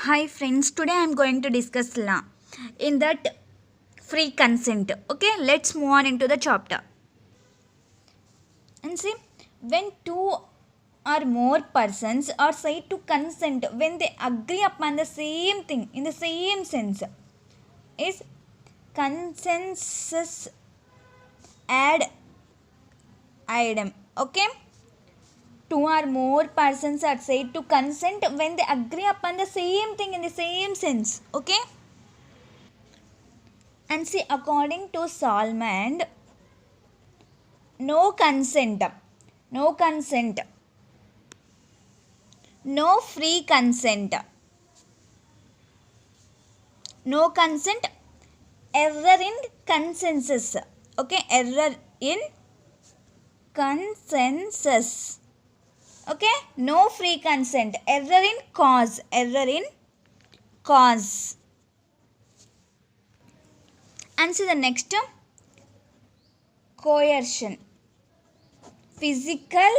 Hi friends, today I am going to discuss law. In that free consent. Okay, let's move on into the chapter. And see, when two or more persons are said to consent when they agree upon the same thing in the same sense is consensus ad idem. Okay, two or more persons are said to consent when they agree upon the same thing in the same sense. Okay. And see, according to Solomon, no consent, no consent, no free consent, no consent, error in consensus. Okay, error in consensus. Okay, no free consent, error in cause, error in cause. And see the next term, coercion, physical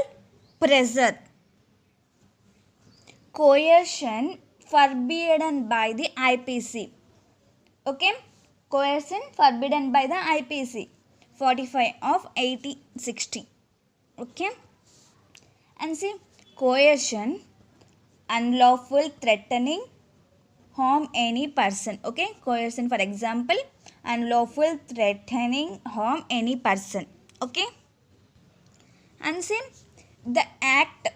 pressure. Coercion forbidden by the IPC. Okay, coercion forbidden by the IPC 45 of 1860. Okay, and see, coercion, unlawful threatening, harm any person. Okay, coercion, for example, unlawful threatening, harm any person. Okay, and see, the act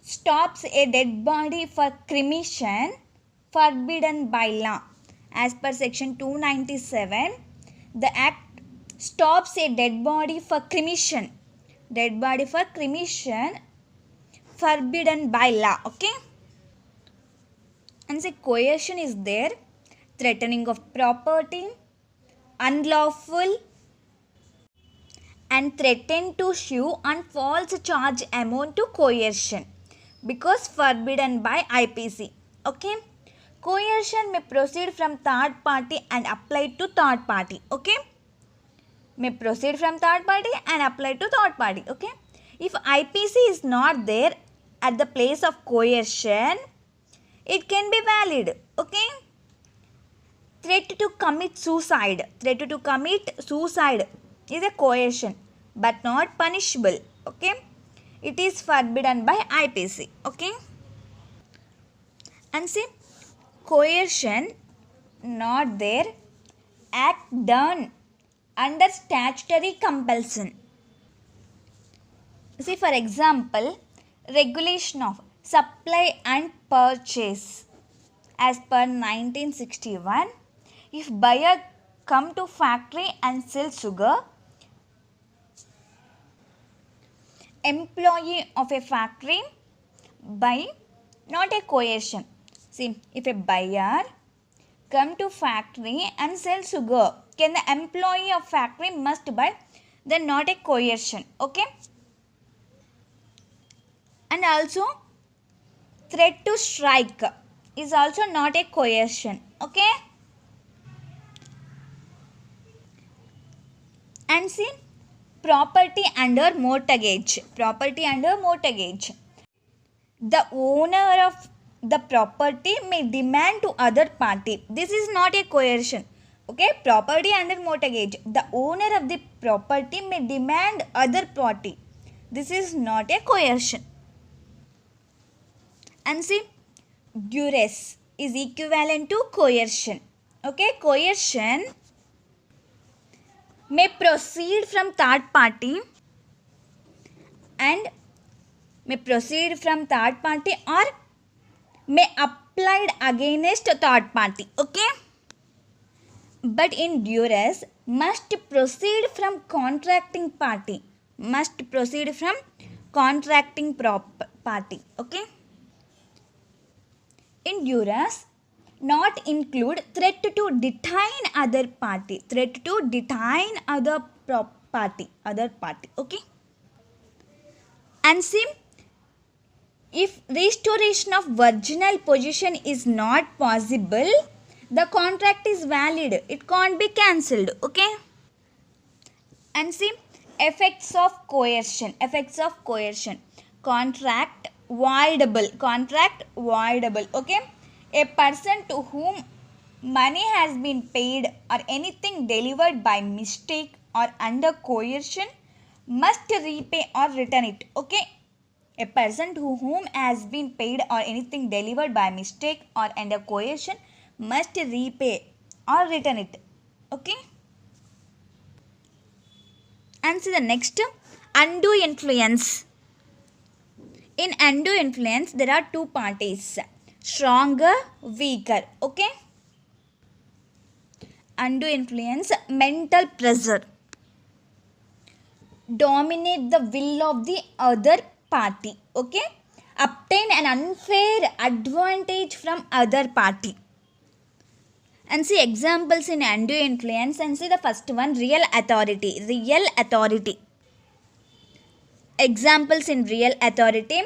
stops a dead body for cremation forbidden by law. As per section 297, the act stops a dead body for cremation. Dead body for cremation forbidden by law. Okay. And say coercion is there, threatening of property, unlawful, and threaten to sue on false charge amount to coercion because forbidden by IPC. Okay. Coercion may proceed from third party and apply to third party. Okay. May proceed from third party and apply to third party. Okay. If IPC is not there at the place of coercion, it can be valid. Okay. Threat to commit suicide. Threat to commit suicide is a coercion but not punishable. Okay. It is forbidden by IPC. Okay. And see, coercion not there, act done under statutory compulsion. See, for example, regulation of supply and purchase as per 1961. If buyer come to factory and sell sugar, employee of a factory buy, not a coercion. See, if a buyer come to factory and sell sugar, can the employee of factory must buy, then not a coercion. Okay. And also threat to strike is also not a coercion. Okay. And see, property under mortgage. Property under mortgage. The owner of the property may demand to other party. This is not a coercion. Okay, property under mortgage. The owner of the property may demand other party. This is not a coercion. And see, duress is equivalent to coercion. Okay, coercion may proceed from third party and or may applied against third party. Okay, but in duress must proceed from contracting party. Must proceed from contracting party. Okay. In duress not include threat to detain other party. Threat to detain other party. Okay. And see, if restoration of virginal position is not possible, the contract is valid. It can't be cancelled. Okay. And see, effects of coercion. Effects of coercion. Contract voidable. Okay. A person to whom money has been paid or anything delivered by mistake or under coercion must repay or return it. Okay. A person to whom has been paid or anything delivered by mistake or under coercion must repay or return it. Okay. And see the next, undue influence. In undue influence, there are two parties, stronger, weaker. Okay. Undue influence, mental pressure, dominate the will of the other party. Okay. Obtain an unfair advantage from other party. And see examples in undue influence, and see the first one, real authority. Real authority. Examples in real authority,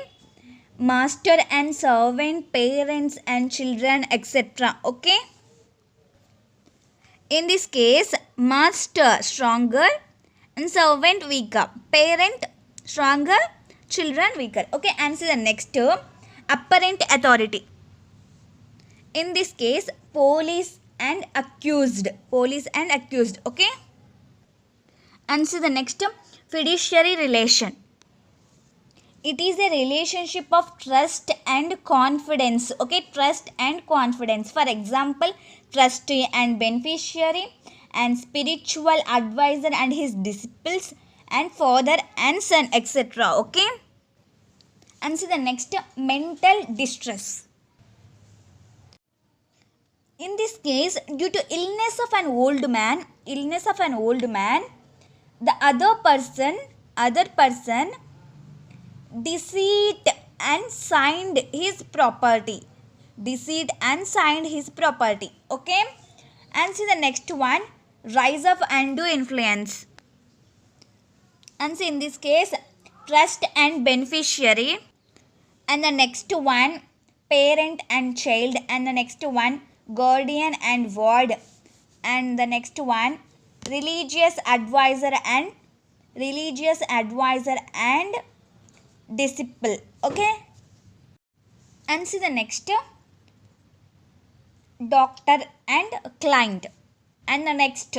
master and servant, parents and children, etc. Okay. In this case, master stronger and servant weaker. Parent stronger, children weaker. Okay. And see the next term, apparent authority. In this case, police and accused. Police and accused. Okay. And see the next term, fiduciary relation. It is a relationship of trust and confidence. Okay, trust and confidence. For example, trustee and beneficiary, and spiritual advisor and his disciples, and father and son, etc. Okay. And see the next, mental distress. In this case, due to illness of an old man, the other person deceit and signed his property. Okay. And see the next one, rise of undue influence. And see in this case, trust and beneficiary. And the next one, parent and child. And the next one, guardian and ward. And the next one, religious advisor and disciple. Okay. And see the next, doctor and client. And the next,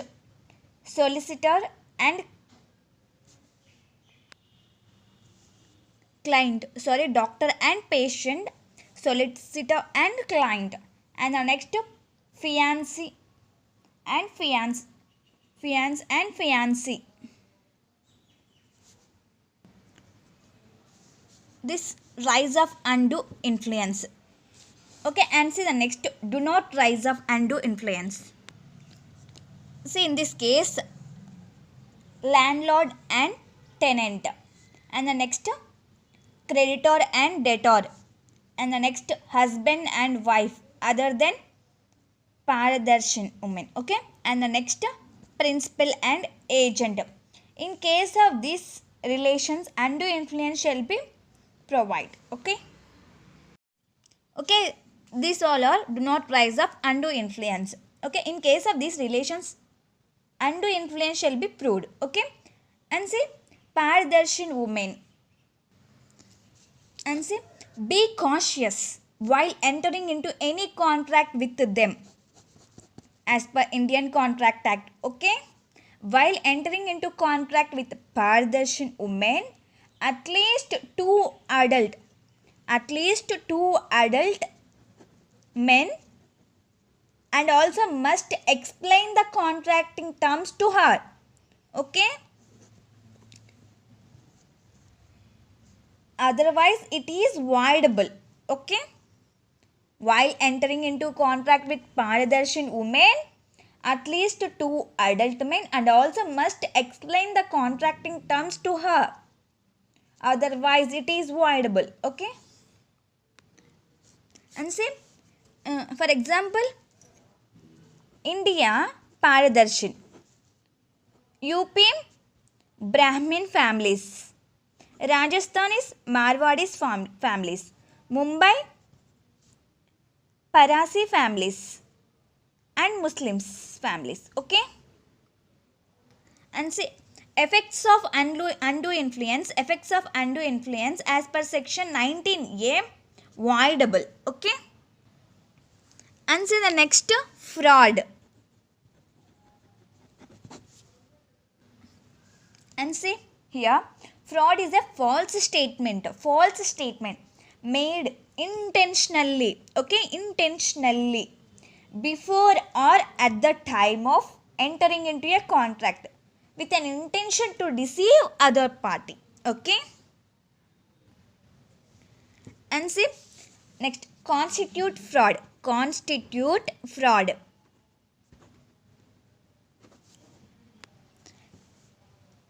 solicitor and client. Doctor and patient, solicitor and client. And the next, fiancé and fiancé. This rise of undue influence. Okay. And see the next, do not rise of undue influence. See in this case, landlord and tenant. And the next, creditor and debtor. And the next, husband and wife other than Paradarshan women. Okay. And the next, principal and agent. In case of these relations, undue influence shall be provide. Okay. Okay. These all are do not rise of undue influence. Okay. In case of these relations, undue influence shall be proved. Okay. And see, Paradarshan women. And see, be cautious while entering into any contract with them as per Indian Contract Act. Okay. While entering into contract with Paradarshan women, at least two adult men, and also must explain the contracting terms to her. Okay. Otherwise it is voidable. Okay. While entering into contract with Paradarshan women, at least two adult men, and also must explain the contracting terms to her. Otherwise it is voidable. Okay. And see, for example, India, Paradarshan. UP, Brahmin families. Rajasthan is Marwadis families. Mumbai, Parasi families and Muslims families. Okay. And see, effects of undue influence as per section 19A, voidable. Okay. And see the next, fraud. And see here, fraud is a false statement made intentionally, okay, intentionally, before or at the time of entering into a contract with an intention to deceive other party, okay. And see next, constitute fraud.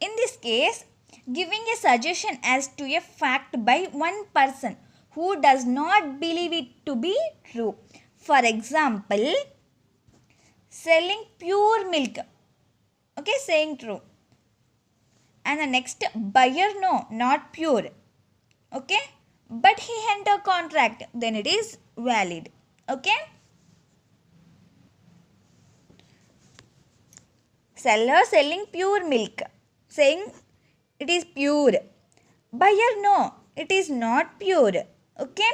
In this case, giving a suggestion as to a fact by one person who does not believe it to be true. For example, selling pure milk, okay, saying true. And the next, buyer, no, not pure, okay, but he entered contract, then it is valid, okay. Seller selling pure milk, saying it is pure. Buyer, no, it is not pure, okay,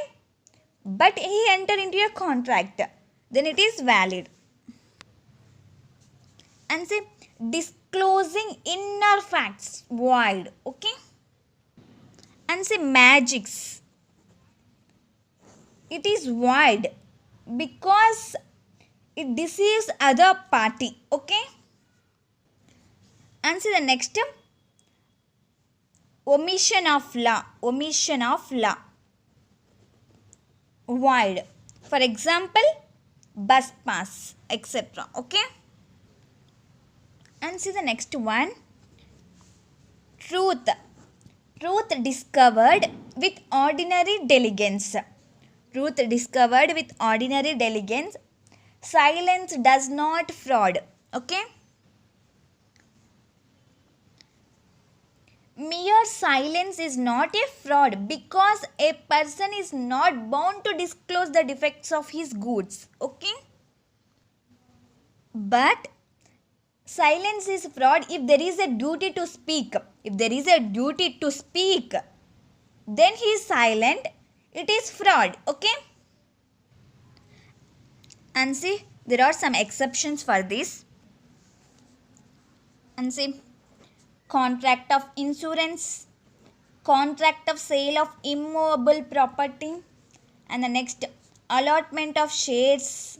but he entered into a contract, then it is valid. And say disclosing inner facts, void, okay. And say magics, it is void because it deceives other party, okay. And see the next, omission of law, void. For example, bus pass, etc., okay. And see the next one, truth discovered with ordinary diligence. Silence does not fraud, okay. Mere silence is not a fraud because a person is not bound to disclose the defects of his goods, okay. But silence is fraud if there is a duty to speak. Then he is silent, it is fraud, okay. And see, there are some exceptions for this. And see, contract of insurance, contract of sale of immovable property, and the next, allotment of shares,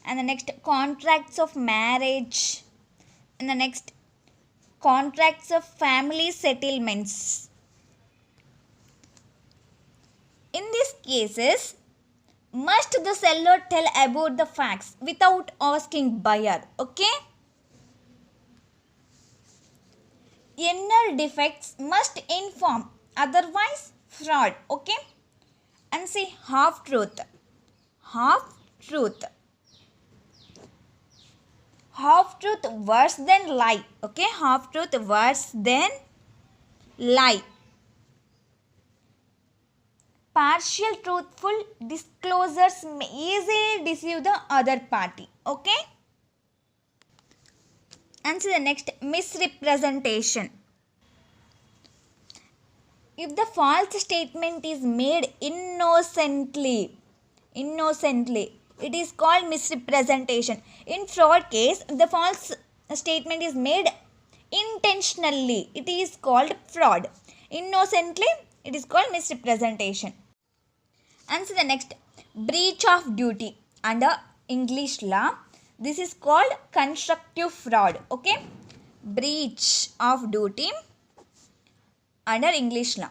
and the next, contracts of marriage, and the next, contracts of family settlements. In these cases, must the seller tell about the facts without asking buyer, okay. Inner defects must inform, otherwise fraud, okay. And see, half truth worse than lie, okay. Half truth worse than lie. Partial truthful disclosures may easily deceive the other party, okay. And see the next, misrepresentation. If the false statement is made innocently, it is called misrepresentation. In fraud case, the false statement is made intentionally, it is called fraud. Innocently, it is called misrepresentation. And see the next, breach of duty. Under English law, this is called constructive fraud, okay. Breach of duty under English law,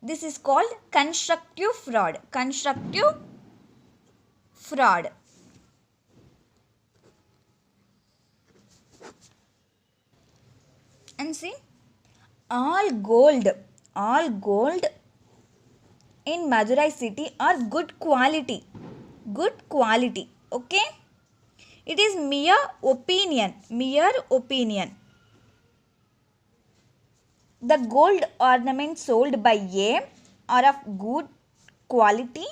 this is called constructive fraud. And see, all gold in Madurai city are good quality, okay. It is mere opinion. The gold ornaments sold by A are of good quality.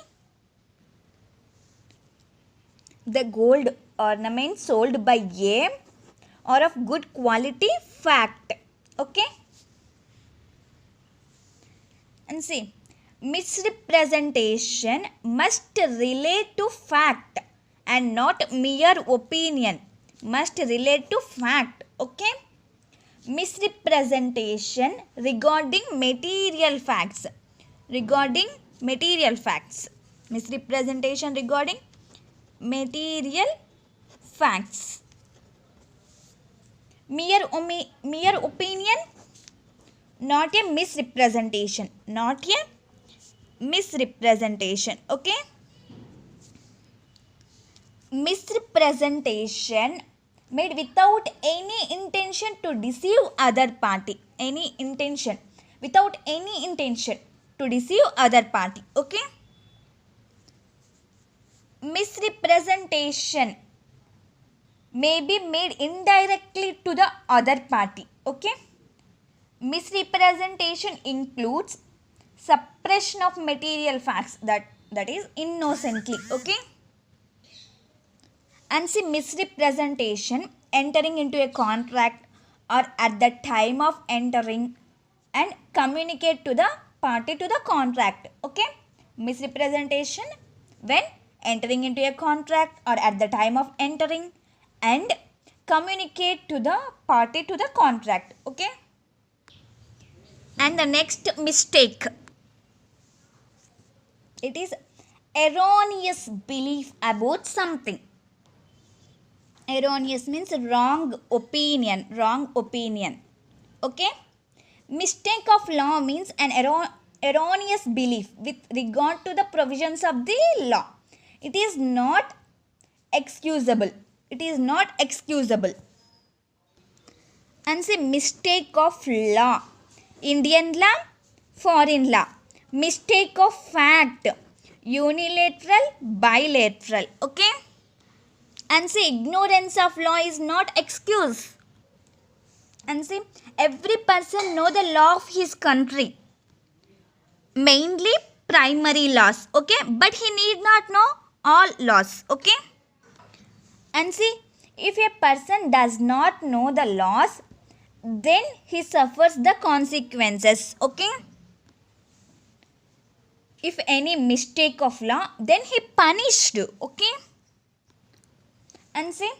Fact, okay. And see, misrepresentation must relate to fact and not mere opinion, must relate to fact. Okay, misrepresentation regarding material facts, misrepresentation regarding material facts. Mere opinion, not a misrepresentation, okay. Misrepresentation made without any intention to deceive other party, without any intention to deceive other party, okay. Misrepresentation may be made indirectly to the other party, okay. Misrepresentation includes suppression of material facts, that is innocently, okay. And see, misrepresentation entering into a contract or at the time of entering and communicate to the party to the contract, okay. Misrepresentation when entering into a contract or at the time of entering and communicate to the party to the contract, okay. And the next mistake, it is erroneous belief about something. Erroneous means wrong opinion, okay. Mistake of law means an erroneous belief with regard to the provisions of the law. It is not excusable, and say mistake of law, Indian law, foreign law. Mistake of fact, unilateral, bilateral, okay. And say ignorance of law is not excuse. And say every person know the law of his country, mainly primary laws, okay, but he need not know all laws, okay. And see, if a person does not know the laws, then he suffers the consequences, okay. If any mistake of law, then he punished, okay. And see,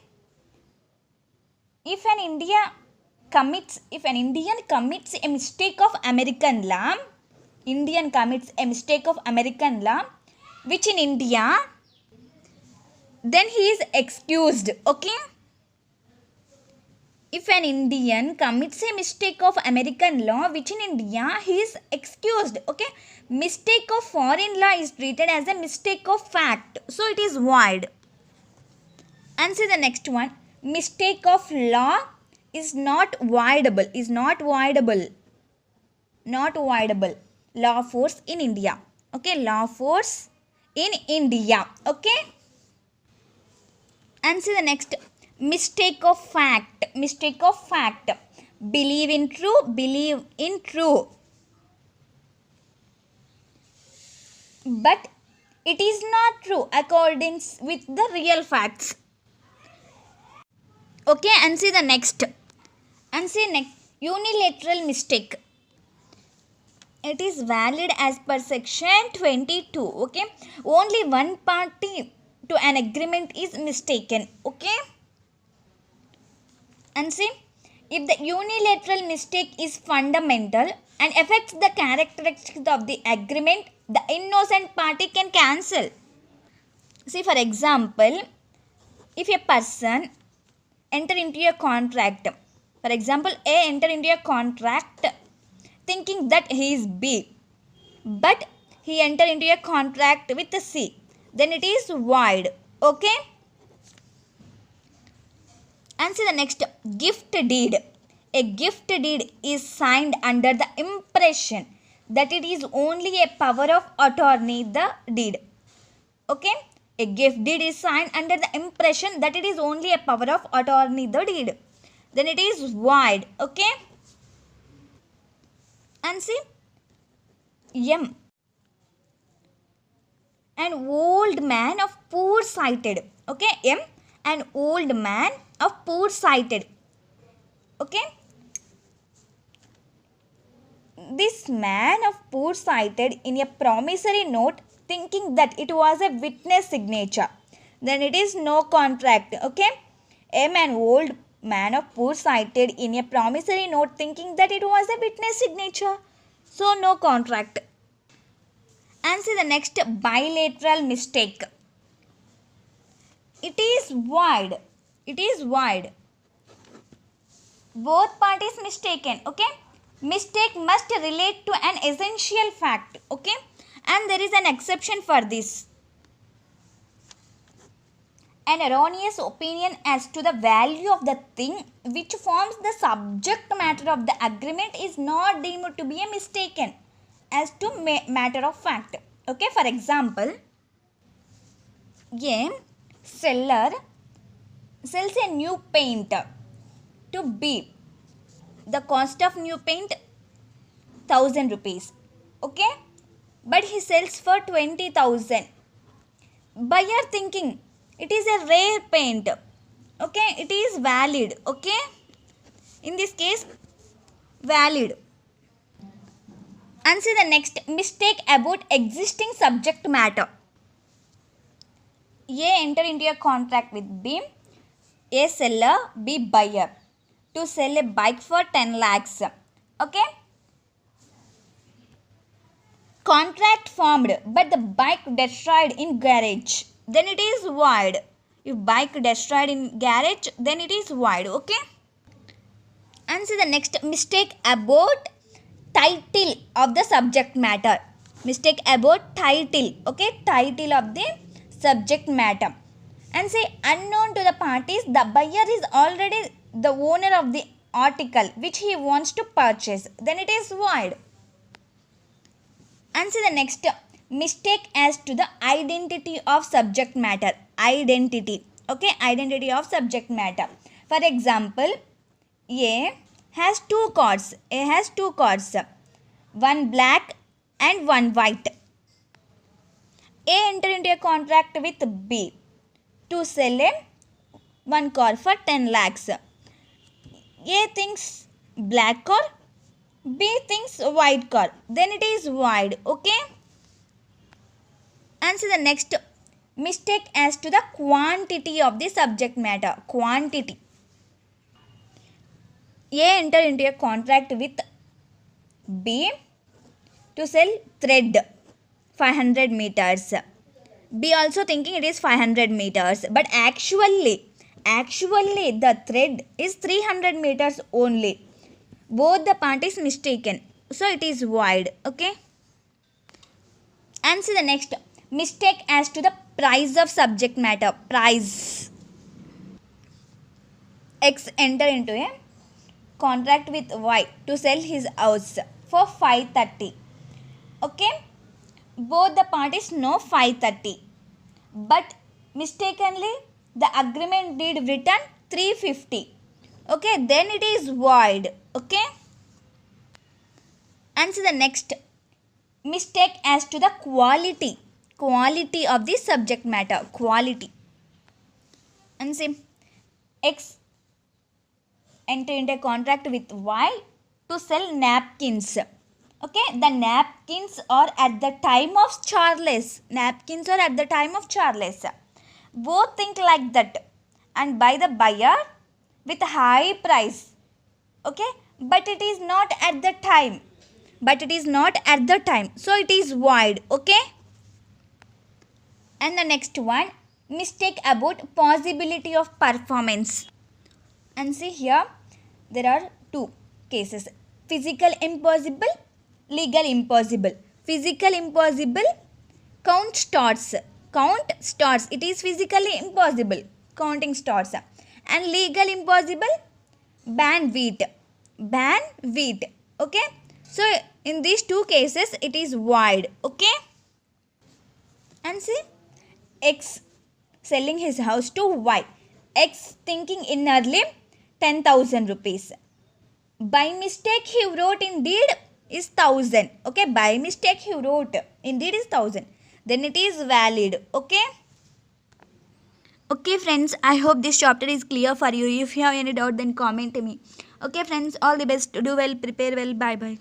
if an Indian commits a mistake of American law, which in India, then he is excused, okay. If an Indian commits a mistake of American law, which in India, he is excused, okay. Mistake of foreign law is treated as a mistake of fact, so it is void. And see the next one, mistake of law is not voidable, law force in India, okay, okay. And see the next, mistake of fact, believe in true, but it is not true according with the real facts, okay. And see the next, unilateral mistake, it is valid as per section 22, okay. Only one party to an agreement is mistaken, okay. And see, if the unilateral mistake is fundamental and affects the characteristics of the agreement, the innocent party can cancel. See, for example, if a person enter into a contract, for example, A enter into a contract thinking that he is B, but he enter into a contract with C, then it is void, okay. And see the next, gift deed. A gift deed is signed under the impression that it is only a power of attorney, the deed, okay. A gift deed is signed under the impression that it is only a power of attorney, the deed, then it is void, okay. And see, M, an old man of poor sighted, okay. M, an old man of poor sighted, okay. This man of poor sighted in a promissory note thinking that it was a witness signature, then it is no contract. Okay, M, an old man of poor cited in a promissory note thinking that it was a witness signature, so no contract. And see the next, bilateral mistake. It is void. It is void. Both parties mistaken. Okay, mistake must relate to an essential fact. Okay, and there is an exception for this. An erroneous opinion as to the value of the thing which forms the subject matter of the agreement is not deemed to be a mistaken as to matter of fact. Okay, for example, a seller sells a new paint to B. The cost of new paint 1000 rupees. Okay, but he sells for 20,000. Buyer thinking it is a rare paint. Okay, it is valid. Okay, in this case valid. And see the next, mistake about existing subject matter. A enter into a contract with B, A seller, B buyer, to sell a bike for 10 lakhs. Okay, contract formed but the bike destroyed in garage, then it is void. If bike destroyed in garage, then it is void. Okay, and see the next, mistake about title of the subject matter. Mistake about title. Okay, title of the subject matter. And say unknown to the parties, the buyer is already the owner of the article which he wants to purchase, then it is void. And see the next, mistake as to the identity of subject matter. Identity. Okay, identity of subject matter. For example, A has two cards. A has two cards, one black and one white. A enter into a contract with B to sell a one car for 10 lakhs. A thinks black car, B thinks white car, then it is void. Okay, and see the next, mistake as to the quantity of the subject matter. Quantity. A enter into a contract with B to sell thread 500 meters. B also thinking it is 500 meters, but actually the thread is 300 meters only. Both the parties mistaken, so it is void. Okay, and see the next, mistake as to the price of subject matter. Price. X enter into a contract with Y to sell his house for 530. Okay, both the parties know 530, but mistakenly the agreement did written 350. Okay, then it is void. Okay, and see the next, mistake as to the quality of the subject matter. Quality. And see, X enter into a contract with Y to sell napkins. Okay, the napkins are at the time of Charles. Napkins are at the time of Charles. Both think like that and buy the buyer with high price. Okay, but it is not at the time. So it is void. Okay, and the next one, mistake about possibility of performance. And see here, there are two cases, physical impossible, legal impossible. Physical impossible, count starts, it is physically impossible, counting starts. And legal impossible, ban wheat. Okay, so in these two cases it is void. Okay, and see, X selling his house to Y. X thinking innerly 10,000 rupees. By mistake he wrote in deed is 1,000. Okay, by mistake he wrote in deed is 1,000. Then it is valid. Okay. Okay friends, I hope this chapter is clear for you. If you have any doubt, then comment me. Okay friends, all the best. Do well, prepare well. Bye bye.